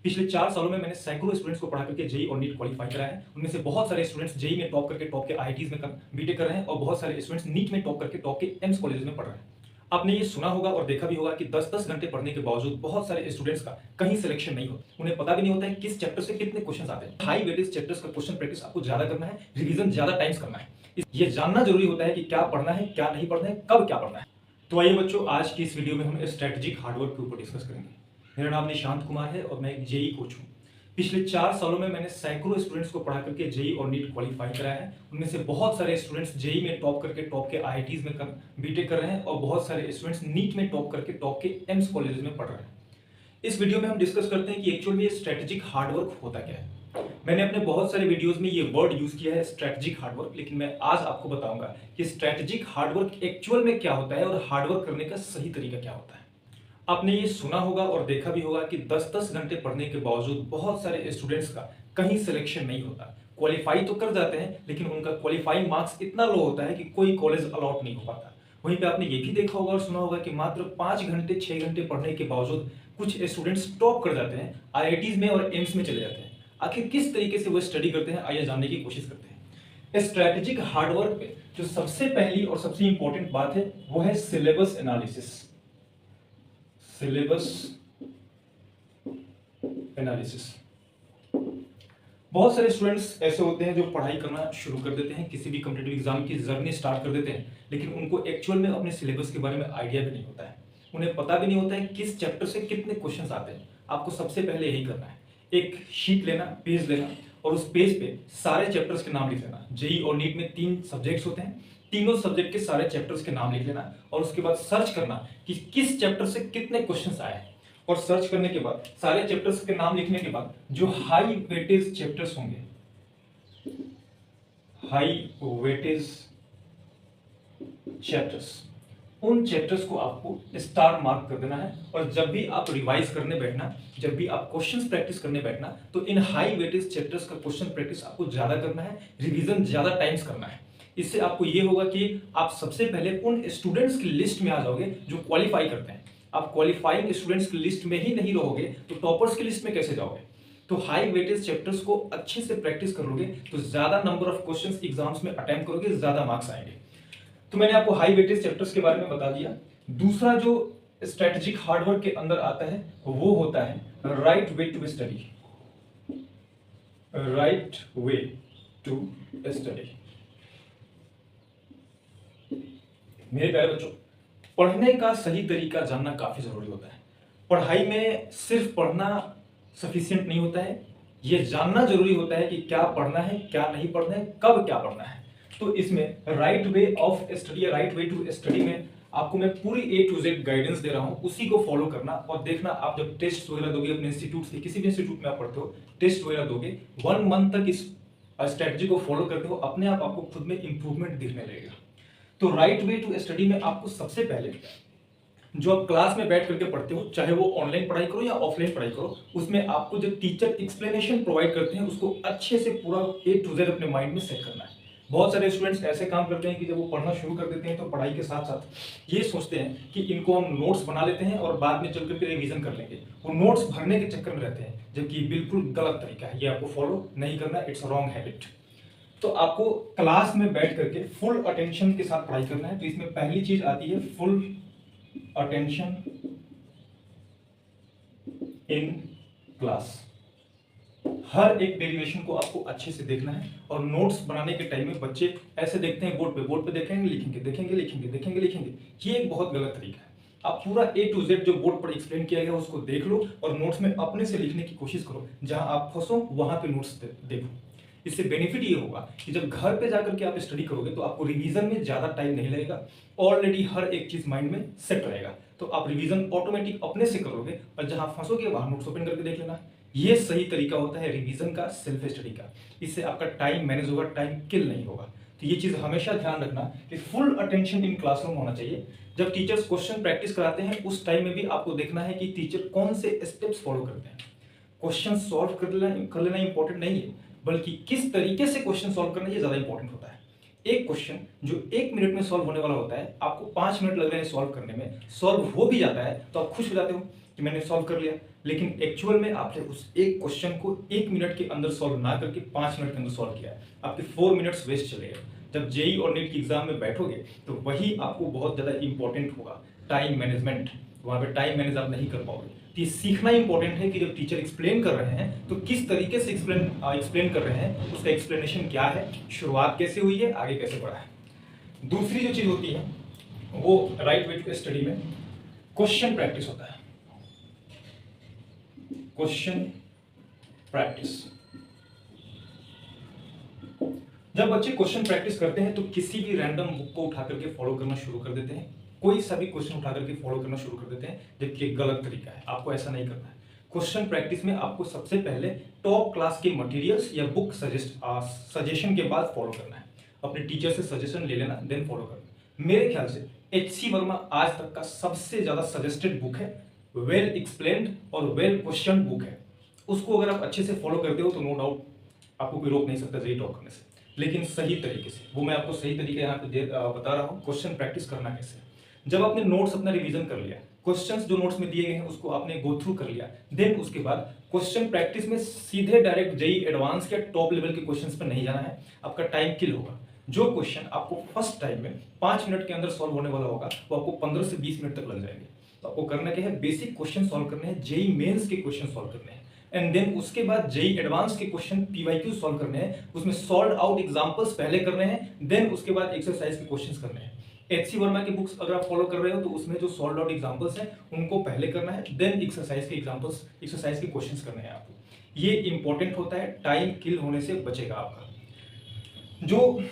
पिछले 4 सालों में मैंने सैकड़ों स्टूडेंट्स को पढ़ा करके जेईई और नीट क्वालीफाई कराया है। उनमें से बहुत सारे स्टूडेंट्स जेईई में टॉप करके टॉप के आईआईटीज़ में बीटेक कर रहे हैं और बहुत सारे स्टूडेंट्स नीट में टॉप करके टॉप के एम्स कॉलेजेस में पढ़ रहे हैं। आपने ये सुना होगा और देखा भी होगा कि 10-10 घंटे पढ़ने के बावजूद बहुत सारे स्टूडेंट्स का कहीं सिलेक्शन नहीं होता। उन्हें पता भी नहीं होता है किस चैप्टर से कितने क्वेश्चंस आते हैं। हाई वेटेज चैप्टर्स का क्वेश्चन प्रैक्टिस आपको ज्यादा करना है, रिवीजन ज्यादा टाइम्स करना है। ये जानना जरूरी होता है कि क्या पढ़ना है, क्या नहीं पढ़ना है, कब क्या पढ़ना है। तो आइए बच्चों, आज की इस वीडियो में हम स्ट्रेटेजिक हार्डवर्क के ऊपर डिस्कस करेंगे। मेरा नाम निशांत कुमार है और मैं एक जेईई कोच हूँ। पिछले 4 सालों में मैंने सैकड़ों स्टूडेंट्स को पढ़ा करके जेईई और नीट क्वालीफाई कराया है। उनमें से बहुत सारे स्टूडेंट्स जेईई में टॉप करके टॉप के आईआईटीज़ में बीटेक कर रहे हैं और बहुत सारे स्टूडेंट्स नीट में टॉप करके टॉप के एम्स कॉलेजेस में पढ़ रहे हैं। इस वीडियो में हम डिस्कस करते हैं कि एक्चुअल में ये स्ट्रेटेजिक हार्डवर्क होता क्या है। मैंने अपने बहुत सारे वीडियोस में ये वर्ड यूज किया है स्ट्रेटेजिक हार्डवर्क, लेकिन मैं आज आपको बताऊंगा कि स्ट्रेटेजिक हार्डवर्क एक्चुअल में क्या होता है और हार्डवर्क करने का सही तरीका क्या होता है। आपने ये सुना होगा और देखा भी होगा कि 10-10 घंटे पढ़ने के बावजूद बहुत सारे स्टूडेंट्स का कहीं सिलेक्शन नहीं होता। क्वालिफाई तो कर जाते हैं, लेकिन उनका क्वालिफाइंग मार्क्स इतना लो होता है कि कोई कॉलेज अलॉट नहीं हो पाता। वहीं पे आपने ये भी देखा होगा और सुना होगा कि मात्र 5 घंटे 6 घंटे पढ़ने के बावजूद कुछ स्टूडेंट्स टॉप कर जाते हैं, आईआईटीज में और एम्स में चले जाते हैं। आखिर किस तरीके से वो स्टडी करते हैं, आइए जानने की कोशिश करते हैं। स्ट्रेटेजिक हार्डवर्क पे जो सबसे पहली और सबसे इंपॉर्टेंट बात है वो है सिलेबस एनालिसिस। Syllabus analysis. बहुत सारे स्टूडेंट्स ऐसे होते हैं जो पढ़ाई करना शुरू कर देते हैं, किसी भी कॉम्पिटिटिव एग्जाम की जर्नी स्टार्ट कर देते हैं, लेकिन उनको एक्चुअल में अपने सिलेबस के बारे में आइडिया भी नहीं होता है। उन्हें पता भी नहीं होता है किस चैप्टर से कितने क्वेश्चंस आते हैं। आपको सबसे पहले यही करना है, एक शीट लेना, पेज लेना और उस पेज पे सारे चैप्टर्स के नाम लिख लेना। जेईई और नीट में 3 सब्जेक्ट्स होते हैं, तीनों सब्जेक्ट के सारे चैप्टर्स के नाम लिख लेना और उसके बाद सर्च करना कि किस चैप्टर से कितने क्वेश्चंस आए हैं। और सर्च करने के बाद सारे चैप्टर्स के नाम लिखने के बाद जो हाई वेटेज चैप्टर्स होंगे, हाई वेटेज चैप्टर्स, उन चैप्टर्स को आपको स्टार मार्क कर देना है। और जब भी आप रिवाइज करने बैठना, जब भी आप क्वेश्चंस प्रैक्टिस करने बैठना, तो इन हाई वेटेज चैप्टर्स का क्वेश्चन प्रैक्टिस आपको ज्यादा करना है, रिवीजन ज्यादा टाइम्स करना है। इससे आपको ये होगा कि आप सबसे पहले उन स्टूडेंट्स की लिस्ट में आ जाओगे जो क्वालिफाई करते हैं। आप क्वालिफाइंग स्टूडेंट्स की लिस्ट में ही नहीं रहोगे तो टॉपर्स की लिस्ट में कैसे जाओगे। तो हाई वेटेज चैप्टर्स को अच्छे से प्रैक्टिस करोगे तो ज्यादा नंबर ऑफ क्वेश्चंस एग्जाम्स में अटेम्प्ट करोगे, ज्यादा मार्क्स आएंगे। तो मैंने आपको हाई वेटेज चैप्टर्स के बारे में बता दिया। दूसरा जो स्ट्रेटेजिक हार्डवर्क के अंदर आता है वो होता है right way to study. Right way to study. मेरे प्यारे बच्चों, पढ़ने का सही तरीका जानना काफी जरूरी होता है। पढ़ाई में सिर्फ पढ़ना सफिशिएंट नहीं होता है, यह जानना जरूरी होता है कि क्या पढ़ना है, क्या नहीं पढ़ना है, कब क्या पढ़ना है। तो इसमें राइट वे ऑफ स्टडी या राइट वे टू स्टडी में आपको मैं पूरी A to Z गाइडेंस दे रहा हूं, उसी को फॉलो करना और देखना। आप जब टेस्ट वगैरह दोगे अपने इंस्टीट्यूट से, किसी भी इंस्टीट्यूट में आप पढ़ते हो, टेस्ट वगैरह दोगे, 1 मंथ तक इस स्ट्रेटजी को फॉलो करते हो, अपने आप आपको खुद में इंप्रूवमेंट दिखने लगेगा। तो राइट वे टू स्टडी में आपको सबसे पहले जो आप क्लास में बैठ करके पढ़ते हो, चाहे वो ऑनलाइन पढ़ाई करो या ऑफलाइन पढ़ाई करो, उसमें आपको जो टीचर एक्सप्लेनेशन प्रोवाइड करते हैं उसको अच्छे से पूरा A to Z अपने माइंड में सेट करना है। बहुत सारे स्टूडेंट्स ऐसे काम करते हैं कि जब वो पढ़ना शुरू कर देते हैं तो पढ़ाई के साथ साथ ये सोचते हैं कि इनको हम नोट्स बना लेते हैं और बाद में चल करके रिवीजन कर लेंगे। वो नोट्स भरने के चक्कर में रहते हैं, जबकि बिल्कुल गलत तरीका है, ये आपको फॉलो नहीं करना, इट्स अ रॉन्ग हैबिट। तो आपको क्लास में बैठ करके फुल अटेंशन के साथ पढ़ाई करना है। तो इसमें पहली चीज आती है फुल अटेंशन इन क्लास। हर एक डेरिवेशन को आपको अच्छे से देखना है और नोट्स बनाने के टाइम में बच्चे ऐसे देखते हैं बोर्ड पे देखेंगे, लिखेंगे, देखेंगे, लिखेंगे, देखेंगे, लिखेंगे। ये एक बहुत गलत तरीका है। आप पूरा A to Z जो बोर्ड पर एक्सप्लेन किया गया उसको देख लो और नोट्स में अपने से लिखने की कोशिश करो। जहां आप फंसो वहां पे नोट्स देखो। इससे बेनिफिट ये होगा कि जब घर पे जाकर के आप स्टडी करोगे तो आपको रिवीजन में ज्यादा टाइम नहीं लगेगा, ऑलरेडी हर एक चीज माइंड में सेट रहेगा, तो आप रिवीजन ऑटोमेटिक अपने से करोगे और जहां फंसोगे वहां नोट्स ओपन करके देख लेना। ये सही तरीका होता है रिवीजन का, सेल्फ स्टडी का। इससे आपका टाइम मैनेज होगा, टाइम किल नहीं होगा। तो ये चीज हमेशा ध्यान रखना कि फुल अटेंशन इन क्लासरूम होना चाहिए। जब टीचर्स क्वेश्चन प्रैक्टिस कराते हैं उस टाइम में भी आपको देखना है कि टीचर कौन से स्टेप्स फॉलो करते हैं। क्वेश्चन सॉल्व कर लेना इंपॉर्टेंट नहीं है, बल्कि किस तरीके से क्वेश्चन सॉल्व करना ये ज्यादा इंपॉर्टेंट होता है। एक क्वेश्चन जो 1 मिनट में सॉल्व होने वाला होता है, आपको 5 मिनट लग रहे हैं सॉल्व करने में, सॉल्व हो भी जाता है तो आप खुश हो जाते हो कि मैंने सॉल्व कर लिया, लेकिन एक्चुअल में आपने उस एक क्वेश्चन को 1 मिनट के अंदर सॉल्व ना करके 5 मिनट के अंदर सॉल्व किया है, आपके 4 मिनट्स वेस्ट चले गए। जब जेई और नीट की एग्जाम में बैठोगे तो वही आपको बहुत ज़्यादा इंपॉर्टेंट होगा, टाइम मैनेजमेंट। वहाँ पे टाइम मैनेज आप नहीं कर पाओगे। तो ये सीखना इंपॉर्टेंट है कि जब टीचर एक्सप्लेन कर रहे हैं तो किस तरीके से एक्सप्लेन कर रहे हैं, उसका एक्सप्लेनेशन क्या है, शुरुआत कैसे हुई है, आगे कैसे बढ़ा है। दूसरी जो चीज़ होती है वो राइट वे टू स्टडी में क्वेश्चन प्रैक्टिस होता है। क्वेश्चन प्रैक्टिस, जब बच्चे क्वेश्चन प्रैक्टिस करते हैं तो किसी भी रैंडम बुक को उठा करके फॉलो करना शुरू कर देते हैं, कोई सा भी क्वेश्चन उठा करके फॉलो करना शुरू कर देते हैं, जबकि एक गलत तरीका है। आपको ऐसा नहीं करना है। क्वेश्चन प्रैक्टिस में आपको सबसे पहले टॉप क्लास के मटेरियल्स या बुक सजेशन के बाद फॉलो करना है। अपने टीचर से सजेशन ले लेना, देन फॉलो करना। मेरे ख्याल से एचसी वर्मा आज तक का सबसे ज्यादा सजेस्टेड बुक है, वेल एक्सप्लेन्ड और वेल क्वेश्चन बुक है। उसको अगर आप अच्छे से फॉलो करते हो तो नो डाउट आपको कोई रोक नहीं सकता जेईई टॉप करने से, लेकिन सही तरीके से। वो मैं आपको सही तरीके यहाँ पे बता रहा हूँ, क्वेश्चन प्रैक्टिस करना कैसे। जब आपने नोट्स अपना रिवीजन कर लिया, क्वेश्चंस जो नोट्स में दिए गए हैं उसको आपने गो थ्रू कर लिया, देन उसके बाद क्वेश्चन प्रैक्टिस में सीधे डायरेक्ट जेईई एडवांस या टॉप लेवल के क्वेश्चंस पर नहीं जाना है। आपका टाइम किल होगा। जो क्वेश्चन आपको फर्स्ट टाइम में 5 मिनट के अंदर सॉल्व होने वाला होगा वो आपको 15 से 20 मिनट तक लग जाएंगे। तो आपको करना क्या है, बेसिक क्वेश्चन सॉल्व करने हैं, जेईई मेंस के क्वेश्चन सॉल्व करने हैं, एंड देन उसके बाद जेईई एडवांस के क्वेश्चन पीवाईक्यू सॉल्व करने हैं, उसमें सॉल्व आउट एग्जांपल्स पहले करने हैं, देन उसके बाद एक्सरसाइज के क्वेश्चंस करने हैं। एचसी वर्मा की बुक्स अगर आप फॉलो कर रहे हो तो उसमें जो सॉल्व आउट एग्जांपल्स हैं उनको पहले करना है, देन एक्सरसाइज के एग्जांपल्स, एक्सरसाइज के क्वेश्चंस करने हैं आपको। ये इंपॉर्टेंट होता है, टाइम किल होने से बचेगा आपका। जो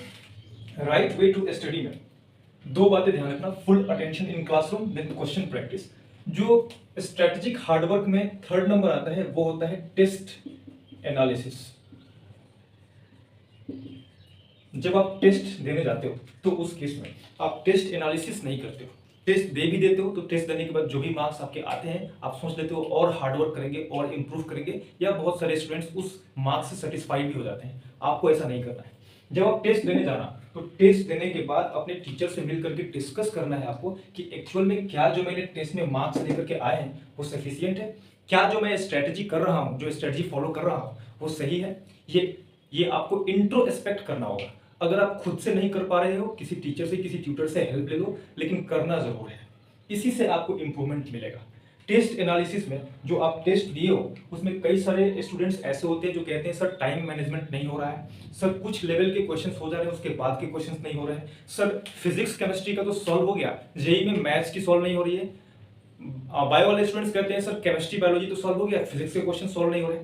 राइट वे टू स्टडी में 2 बातें ध्यान रखना, full attention in classroom, then question practice. जो स्ट्रेटेजिक हार्डवर्क में 3rd नंबर आता है वो होता है टेस्ट एनालिसिस। जब आप टेस्ट देने जाते हो तो उस केस में आप टेस्ट एनालिसिस नहीं करते हो, टेस्ट दे भी देते हो तो टेस्ट देने के बाद जो भी मार्क्स आपके आते हैं आप सोच लेते हो और हार्डवर्क करेंगे और इंप्रूव करेंगे, या बहुत सारे स्टूडेंट्स उस मार्क्स से सेटिस्फाइड भी हो जाते हैं। आपको ऐसा नहीं करना है। जब आप टेस्ट देने जाना तो टेस्ट देने के बाद अपने टीचर से मिल करके डिस्कस करना है आपको कि एक्चुअल में क्या जो मैंने टेस्ट में मार्क्स लेकर के आए हैं वो सफिशियंट है, क्या जो मैं स्ट्रेटजी कर रहा हूँ, जो स्ट्रेटजी फॉलो कर रहा हूँ वो सही है। ये आपको इंट्रोस्पेक्ट करना होगा। अगर आप खुद से नहीं कर पा रहे हो, किसी टीचर से, किसी ट्यूटर से हेल्प ले लो, लेकिन करना जरूर है। इसी से आपको इंप्रूवमेंट मिलेगा। टेस्ट एनालिसिस में जो आप टेस्ट दिए हो उसमें कई सारे स्टूडेंट्स ऐसे होते हैं जो कहते हैं सर टाइम मैनेजमेंट नहीं हो रहा है, सर कुछ लेवल के क्वेश्चंस हो जा रहे हैं उसके बाद के क्वेश्चंस नहीं हो रहे हैं, सर फिजिक्स केमिस्ट्री का तो सॉल्व हो गया, जेईई में मैथ्स की सॉल्व नहीं हो रही है। बायो वाले स्टूडेंट्स कहते हैं सर केमिस्ट्री बायोलॉजी तो सॉल्व हो गया, फिजिक्स के क्वेश्चन सॉल्व नहीं हो रहे।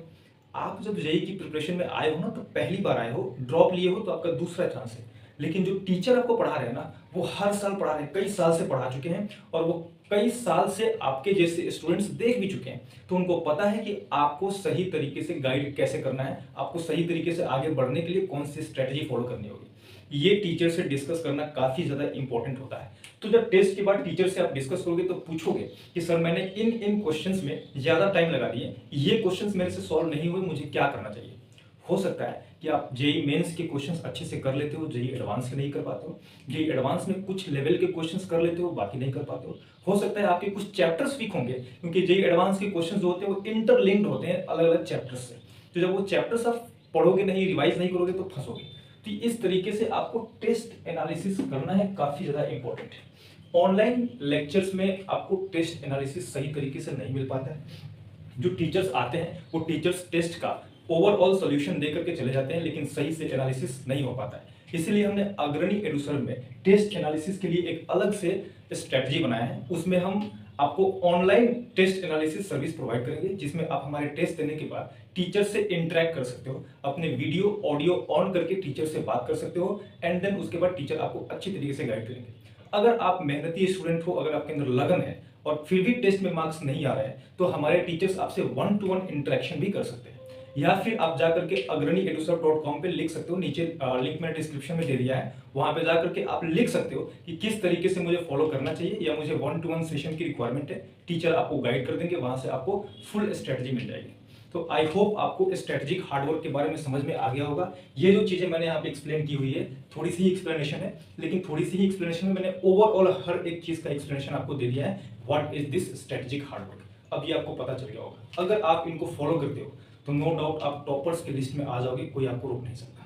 आप जब जेईई की प्रिपरेशन में आए हो ना तो पहली बार आए हो, ड्रॉप लिए हो तो आपका दूसरा चांस है, लेकिन जो टीचर आपको पढ़ा रहे हैं ना वो हर साल पढ़ा रहे हैं, कई साल से पढ़ा चुके हैं और वो कई साल से आपके जैसे स्टूडेंट्स देख भी चुके हैं, तो उनको पता है कि आपको सही तरीके से गाइड कैसे करना है, आपको सही तरीके से आगे बढ़ने के लिए कौन सी स्ट्रेटजी फॉलो करनी होगी। ये टीचर से डिस्कस करना काफी ज्यादा इंपॉर्टेंट होता है। तो जब टेस्ट के बाद टीचर से आप डिस्कस करोगे तो पूछोगे कि सर मैंने इन क्वेश्चंस में ज्यादा टाइम लगा दिए, ये क्वेश्चंस मेरे से सॉल्व नहीं हुए, मुझे क्या करना चाहिए। हो सकता है कि आप जेईई मेंस के क्वेश्चंस अच्छे से कर लेते हो, जेईई एडवांस के नहीं कर पाते हो, जेईई एडवांस में कुछ लेवल के क्वेश्चंस कर लेते हो, बाकी नहीं कर पाते हो सकता है आपके कुछ चैप्टर्स वीक होंगे, क्योंकि जेईई एडवांस के क्वेश्चंस जो होते हैं वो इंटरलिंक्ड होते हैं अलग अलग चैप्टर्स से। तो जब वो चैप्टर्स आप पढ़ोगे नहीं, रिवाइज नहीं करोगे तो फंसोगे। तो इस तरीके से आपको टेस्ट एनालिसिस करना है, काफी ज्यादा इंपॉर्टेंट है। ऑनलाइन लेक्चर्स में आपको टेस्ट एनालिसिस सही तरीके से नहीं मिल पाता है। जो टीचर्स आते हैं वो टीचर्स टेस्ट का ओवरऑल सॉल्यूशन दे करके चले जाते हैं, लेकिन सही से एनालिसिस नहीं हो पाता है। इसलिए हमने अग्रणी एडुसर्व में टेस्ट एनालिसिस के लिए एक अलग से स्ट्रेटजी बनाया है। उसमें हम आपको online test analysis service provide करेंगे, जिसमें आप हमारे टेस्ट देने के बाद टीचर से इंटरेक्ट कर सकते हो, अपने वीडियो ऑडियो ऑन करके टीचर से बात कर सकते हो, एंड देन उसके बाद टीचर आपको अच्छी तरीके से गाइड करेंगे। अगर आप मेहनती स्टूडेंट हो, अगर आपके अंदर लगन है और फिर भी टेस्ट में मार्क्स नहीं आ रहे हैं, तो हमारे टीचर्स आपसे 1-to-1 इंटरेक्शन भी कर सकते हैं। या फिर आप जाकर के agranyeduserv.com पे लिख सकते हो, नीचे लिंक मैंने डिस्क्रिप्शन में दे दिया है, वहां पे जाकर के आप लिख सकते हो कि किस तरीके से मुझे फॉलो करना चाहिए, या मुझे 1-to-1 सेशन की रिक्वायरमेंट है। टीचर आपको गाइड कर देंगे, वहां से आपको फुल स्ट्रेटजी मिल जाएगी। तो आई होप आपको स्ट्रेटेजिक हार्डवर्क के बारे में समझ में आ गया होगा। ये जो चीजें मैंने यहाँ पे एक्सप्लेन की हुई है, थोड़ी सी ही एक्सप्लेनेशन है, लेकिन थोड़ी सी ही एक्सप्लेनेशन में मैंने ओवरऑल हर एक चीज का एक्सप्लेनेशन आपको दे दिया है। What is this strategic hard work. अब ये आपको पता चल गया होगा। अगर आप इनको फॉलो करते हो तो नो डाउट आप टॉपर्स के लिस्ट में आ जाओगे, कोई आपको रोक नहीं सकता।